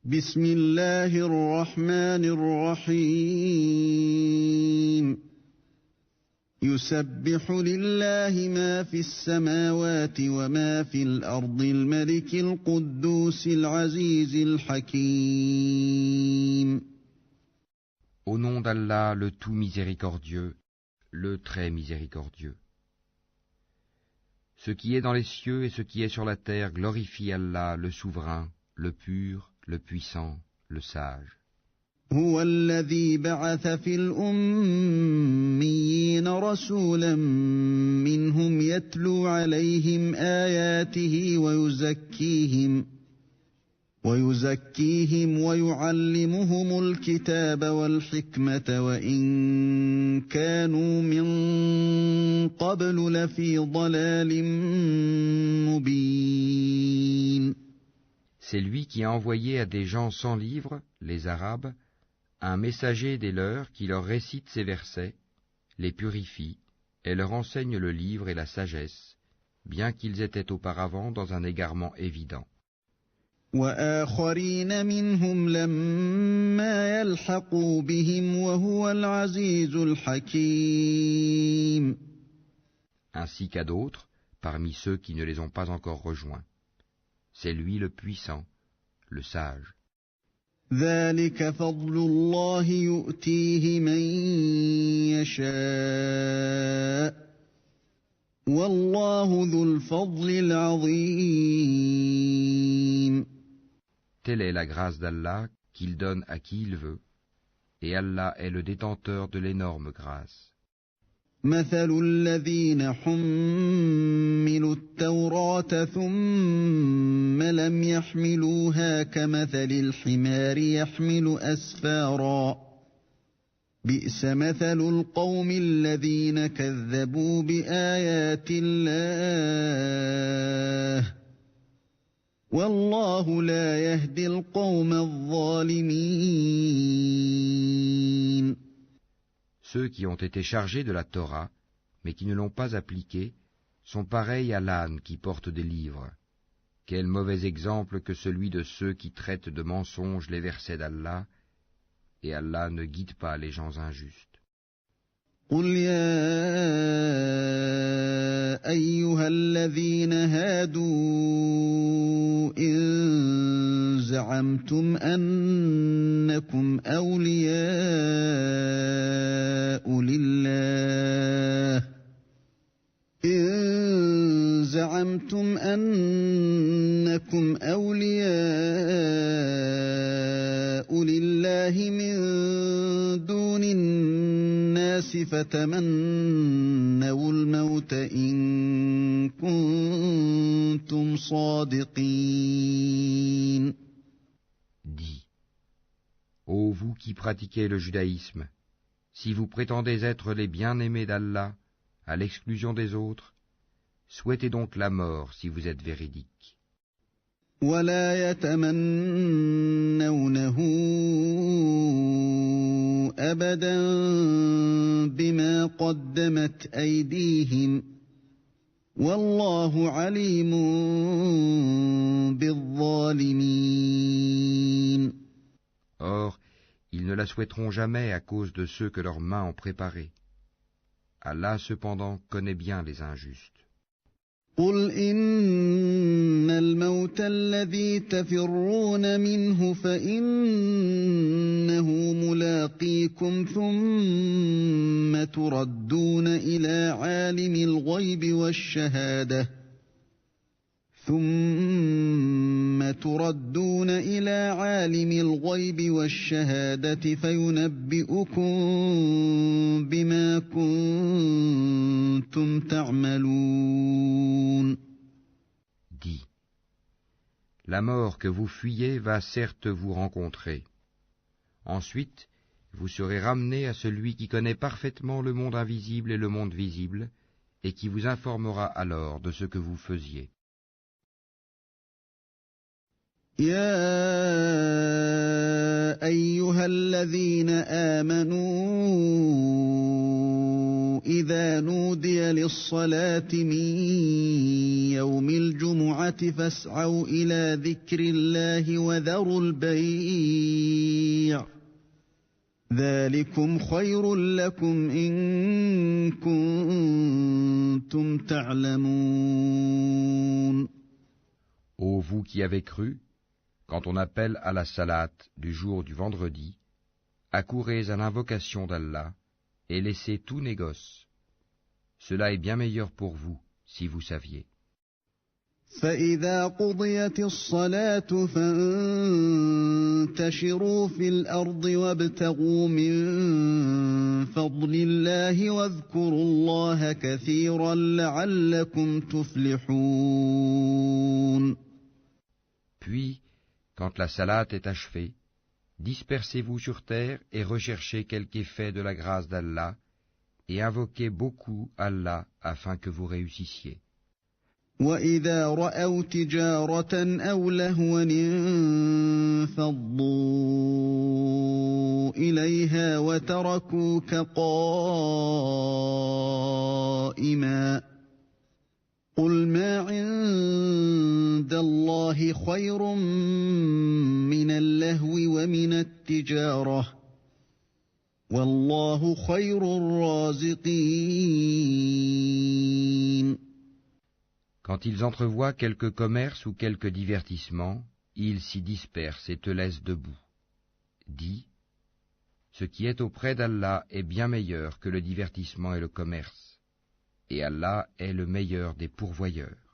بسم الله الرحمن الرحيم يسبح لله ما في السماوات وما في الأرض الملك القدوس العزيز الحكيم. Au nom d'Allah, le tout miséricordieux, le très miséricordieux. Ce qui est dans les cieux et ce qui est sur la terre glorifie Allah, le souverain, le pur, le puissant, le sage. هو الذي بعث في الأميين رسولا منهم يتلو عليهم آياته ويزكيهم ويعلمهم الكتاب والحكمة وإن كانوا من قبل لفي ضلال مبين. C'est lui qui a envoyé à des gens sans livre, les Arabes, un messager des leurs qui leur récite ces versets, les purifie et leur enseigne le livre et la sagesse, bien qu'ils étaient auparavant dans un égarement évident. وآخرين منهم لما يلحقوا بهم وهو العزيز الحكيم. Ainsi qu'à d'autres, parmi ceux qui ne les ont pas encore rejoints. C'est lui le puissant, le sage. ذلك فضل الله يؤتيه من يشاء والله ذو الفضل العظيم. Telle est la grâce d'Allah qu'il donne à qui il veut, et Allah est le détenteur de l'énorme grâce. مثل الذين حملوا التوراة ثم لم يحملوها كمثل الحمار يحمل أسفارا بئس مثل القوم الذين كذبوا بآيات الله والله لا يهدي القوم الظالمين. Ceux qui ont été chargés de la Torah, mais qui ne l'ont pas appliquée, sont pareils à l'âne qui porte des livres. Quel mauvais exemple que celui de ceux qui traitent de mensonges les versets d'Allah, et Allah ne guide pas les gens injustes. قل يا أيها الذين هادوا إن زعمتم أنكم أولياء لله من دون الناس فتمنوا الموت إن كنتم صادقين. Dis, ô vous qui pratiquez le judaïsme, si vous prétendez être les bien-aimés d'Allah, à l'exclusion des autres, souhaitez donc la mort si vous êtes véridiques. ولا يتمنونه أبدا بما قدمت أيديهم والله عليم بالظالمين. Or, ils ne la souhaiteront jamais à cause de ceux que leurs mains ont préparés. Allah cependant connaît bien les injustes. قل إن الموت الذي تفرون منه فإنه ملاقيكم ثم تردون إلى عالم الغيب والشهادة فينبئكم بما كنتم تعملون. Dis, la mort que vous fuyez va certes vous rencontrer. Ensuite, vous serez ramenés à celui qui connaît parfaitement le monde invisible et le monde visible, et qui vous informera alors de ce que vous faisiez. يا أيها الذين آمنوا إذا نودي نودي للصلاة من يوم الجمعة فاسعوا إلى ذكر الله وذروا البيع ذلكم خير لكم إن كنتم تعلمون. Ô vous qui avez cru, quand on appelle à la salate du jour du vendredi, accourez à l'invocation d'Allah et laissez tout négoce. Cela est bien meilleur pour vous, si vous saviez. فإذا قضيت الصلاة فانتشروا في الأرض وابتغوا من فضل الله واذكروا الله كثيرا لعلكم تفلحون. Puis, quand la salate est achevée, dispersez-vous sur terre et recherchez quelque effet de la grâce d'Allah et invoquez beaucoup Allah afin que vous réussissiez. وَإِذَا رَأَوْا تِجَارَةً أَوْ لَهْوًا انفَضُّوا إِلَيْهَا وَتَرَكُوكَ قَائِمًا قُلْ مَا عِندَ اللَّهِ خَيْرٌ مِّنَ اللَّهْوِ وَمِنَ التِّجَارَةِ وَاللَّهُ خَيْرُ الرَّازِقِينَ. Quand ils entrevoient quelque commerce ou quelque divertissement, ils s'y dispersent et te laissent debout. Dis, ce qui est auprès d'Allah est bien meilleur que le divertissement et le commerce, et Allah est le meilleur des pourvoyeurs.